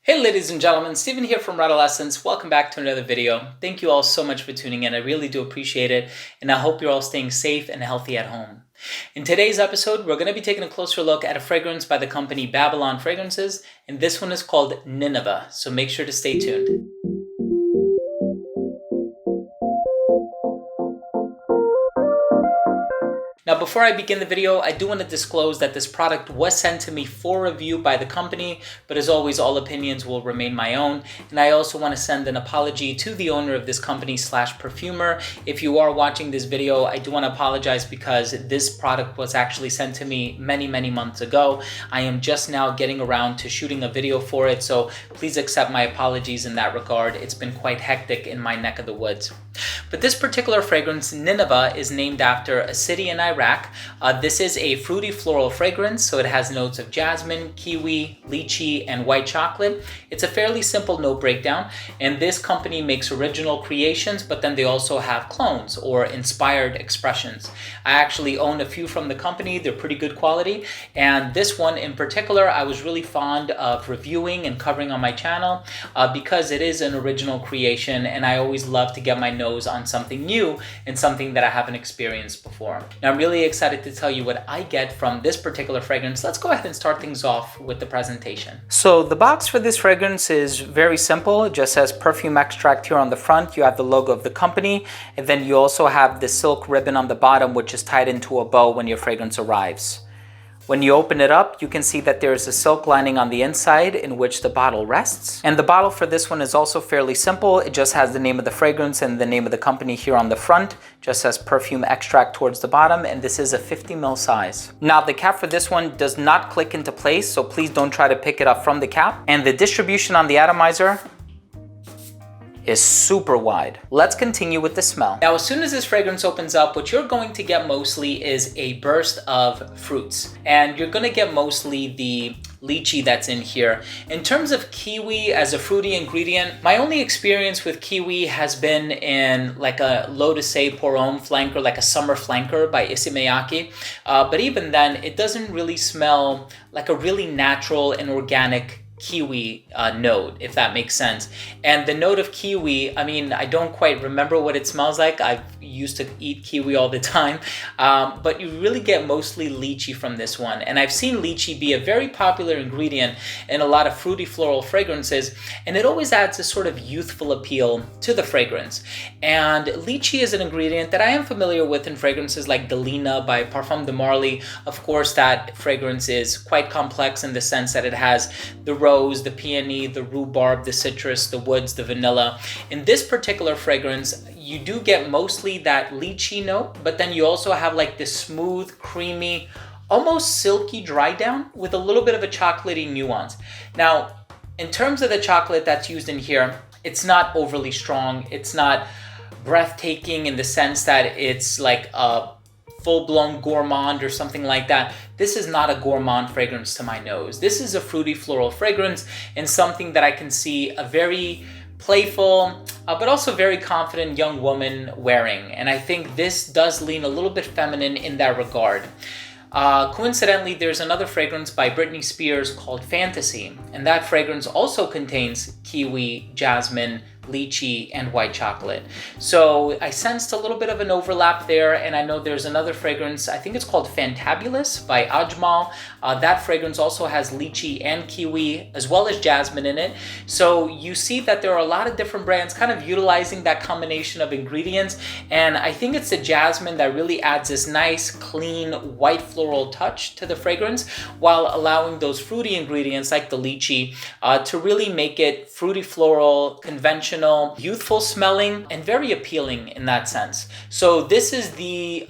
Hey ladies and gentlemen, Steven here from Redolessence. Welcome back to another video. Thank you all so much for tuning in. I really do appreciate it, and I hope you're all staying safe and healthy at home. In today's episode, we're going to be taking a closer look at a fragrance by the company Babylon Fragrances, and this one is called Nineveh, so make sure to stay tuned. Now, before I begin the video, I do want to disclose that this product was sent to me for review by the company, but as always, all opinions will remain my own. And I also want to send an apology to the owner of this company / perfumer. If you are watching this video, I do want to apologize because this product was actually sent to me many months ago. I am just now getting around to shooting a video for it, so please accept my apologies in that regard. It's been quite hectic in my neck of the woods. But this particular fragrance, Nineveh, is named after a city in Iraq. This is a fruity floral fragrance, so it has notes of jasmine, kiwi, lychee, and white chocolate. It's a fairly simple note breakdown, and this company makes original creations, but then they also have clones or inspired expressions. I actually own a few from the company. They're pretty good quality, and this one in particular I was really fond of reviewing and covering on my channel because it is an original creation, and I always love to get my nose on something new and something that I haven't experienced before. Now, I'm really excited to tell you what I get from this particular fragrance. Let's go ahead and start things off with the presentation. So the box for this fragrance is very simple. It just says perfume extract here on the front. You have the logo of the company, and then you also have the silk ribbon on the bottom, which is tied into a bow when your fragrance arrives. When you open it up, you can see that there is a silk lining on the inside in which the bottle rests. And the bottle for this one is also fairly simple. It just has the name of the fragrance and the name of the company here on the front. Just says perfume extract towards the bottom, and this is a 50 ml size. Now, the cap for this one does not click into place, so please don't try to pick it up from the cap. And the distribution on the atomizer is super wide. Let's continue with the smell. Now, as soon as this fragrance opens up, what you're going to get mostly is a burst of fruits. And you're gonna get mostly the lychee that's in here. In terms of kiwi as a fruity ingredient, my only experience with kiwi has been in like a L'Eau de Say Pour Homme flanker, like a summer flanker by Issey Miyake. But even then, it doesn't really smell like a really natural and organic kiwi note, if that makes sense. And the note of kiwi, I mean, I don't quite remember what it smells like. I used to eat kiwi all the time, but you really get mostly lychee from this one. And I've seen lychee be a very popular ingredient in a lot of fruity floral fragrances, and it always adds a sort of youthful appeal to the fragrance. And lychee is an ingredient that I am familiar with in fragrances like Delina by Parfums de Marly. Of course, that fragrance is quite complex in the sense that it has the rose, the peony, the rhubarb, the citrus, the woods, the vanilla. In this particular fragrance, you do get mostly that lychee note, but then you also have like this smooth, creamy, almost silky dry down with a little bit of a chocolatey nuance. Now, in terms of the chocolate that's used in here, it's not overly strong. It's not breathtaking in the sense that it's like a full-blown gourmand or something like that. This is not a gourmand fragrance to my nose. This is a fruity floral fragrance and something that I can see a very playful, but also very confident young woman wearing. And I think this does lean a little bit feminine in that regard. Coincidentally, there's another fragrance by Britney Spears called Fantasy, and that fragrance also contains kiwi, jasmine, lychee, and white chocolate. So I sensed a little bit of an overlap there, and I know there's another fragrance, I think it's called Fantabulous by Ajmal. That fragrance also has lychee and kiwi as well as jasmine in it. So you see that there are a lot of different brands kind of utilizing that combination of ingredients, and I think it's the jasmine that really adds this nice, clean, white floral touch to the fragrance while allowing those fruity ingredients like the lychee to really make it fruity floral, conventional, youthful smelling, and very appealing in that sense. So this is the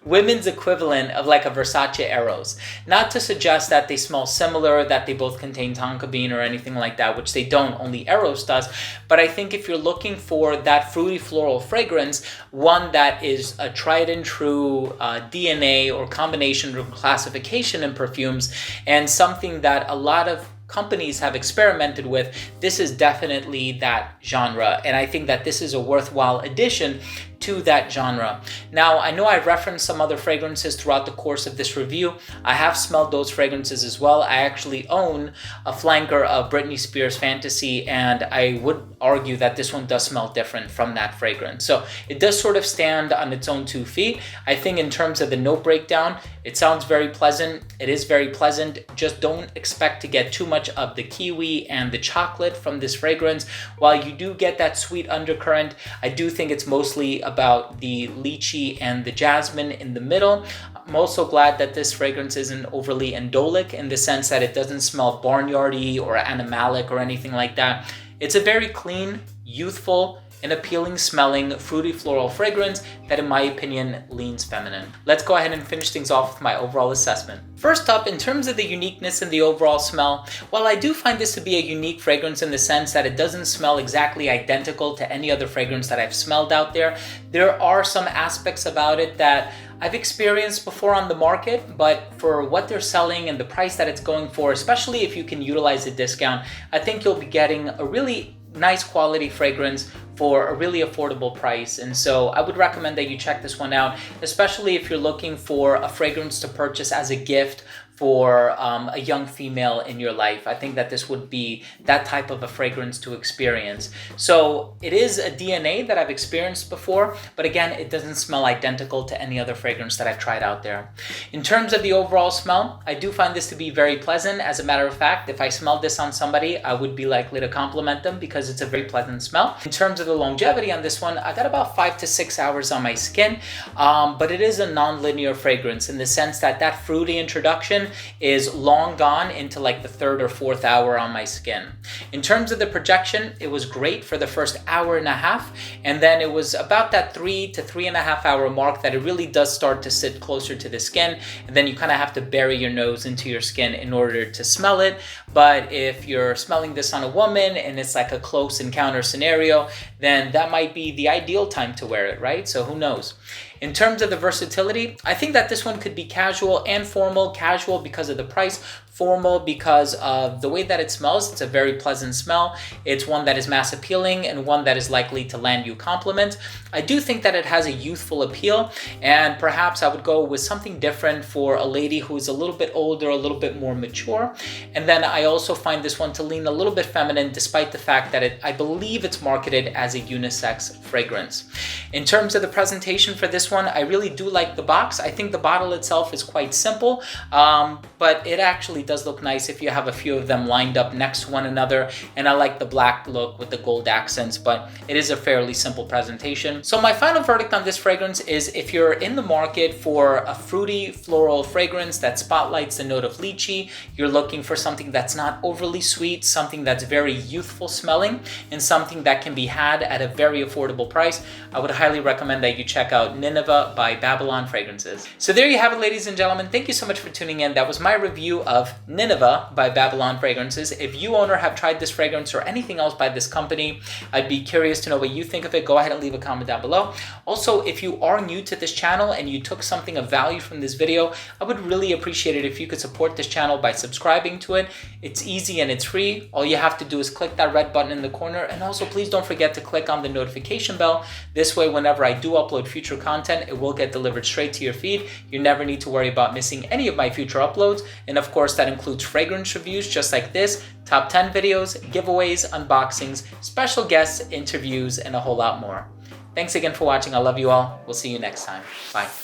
women's equivalent of like a Versace Eros. Not to suggest that they smell similar, that they both contain tonka bean or anything like that, which they don't, only Eros does. But I think if you're looking for that fruity floral fragrance, one that is a tried and true DNA or combination or classification in perfumes, and something that a lot of companies have experimented with, this is definitely that genre. And I think that this is a worthwhile addition to that genre. Now, I know I referenced some other fragrances throughout the course of this review. I have smelled those fragrances as well. I actually own a flanker of Britney Spears Fantasy, and I would argue that this one does smell different from that fragrance. So it does sort of stand on its own 2 feet. I think in terms of the note breakdown, it sounds very pleasant. It is very pleasant. Just don't expect to get too much of the kiwi and the chocolate from this fragrance. While you do get that sweet undercurrent, I do think it's mostly about the lychee and the jasmine in the middle. I'm also glad that this fragrance isn't overly indolic in the sense that it doesn't smell barnyardy or animalic or anything like that. It's a very clean, youthful, and appealing smelling fruity floral fragrance that in my opinion leans feminine. Let's go ahead and finish things off with my overall assessment. First up, in terms of the uniqueness and the overall smell, while I do find this to be a unique fragrance in the sense that it doesn't smell exactly identical to any other fragrance that I've smelled out there, there are some aspects about it that I've experienced before on the market, but for what they're selling and the price that it's going for, especially if you can utilize a discount, I think you'll be getting a really nice quality fragrance for a really affordable price. And so I would recommend that you check this one out, especially if you're looking for a fragrance to purchase as a gift for a young female in your life. I think that this would be that type of a fragrance to experience. So it is a DNA that I've experienced before, but again, it doesn't smell identical to any other fragrance that I've tried out there. In terms of the overall smell, I do find this to be very pleasant. As a matter of fact, if I smelled this on somebody, I would be likely to compliment them because it's a very pleasant smell. In terms of the longevity on this one, I got about 5 to 6 hours on my skin, but it is a non-linear fragrance in the sense that that fruity introduction is long gone into like the 3rd or 4th hour on my skin. In terms of the projection, it was great for the first hour and a half, and then it was about that 3 to 3.5 hour mark that it really does start to sit closer to the skin, and then you kind of have to bury your nose into your skin in order to smell it. But if you're smelling this on a woman and it's like a close encounter scenario, then that might be the ideal time to wear it, right? So who knows? In terms of the versatility, I think that this one could be casual and formal. Casual because of the price, formal because of the way that it smells. It's a very pleasant smell. It's one that is mass appealing and one that is likely to land you compliments. I do think that it has a youthful appeal, and perhaps I would go with something different for a lady who is a little bit older, a little bit more mature. And then I also find this one to lean a little bit feminine, despite the fact that I believe it's marketed as a unisex fragrance. In terms of the presentation for this one, I really do like the box. I think the bottle itself is quite simple, but it actually does look nice if you have a few of them lined up next to one another, and I like the black look with the gold accents, but it is a fairly simple presentation. So my final verdict on this fragrance is, if you're in the market for a fruity floral fragrance that spotlights the note of lychee, you're looking for something that's not overly sweet, something that's very youthful smelling, and something that can be had at a very affordable price, I would highly recommend that you check out Nineveh by Babylon Fragrances. So there you have it, ladies and gentlemen. Thank you so much for tuning in. That was my review of Nineveh by Babylon Fragrances. If you owner have tried this fragrance or anything else by this company, I'd be curious to know what you think of it. Go ahead and leave a comment down below. Also, if you are new to this channel and you took something of value from this video, I would really appreciate it if you could support this channel by subscribing to it. It's easy and it's free. All you have to do is click that red button in the corner, and also please don't forget to click on the notification bell. This way, whenever I do upload future content, it will get delivered straight to your feed. You never need to worry about missing any of my future uploads. And of course, that includes fragrance reviews just like this, top 10 videos, giveaways, unboxings, special guests, interviews, and a whole lot more. Thanks again for watching. I love you all. We'll see you next time. Bye.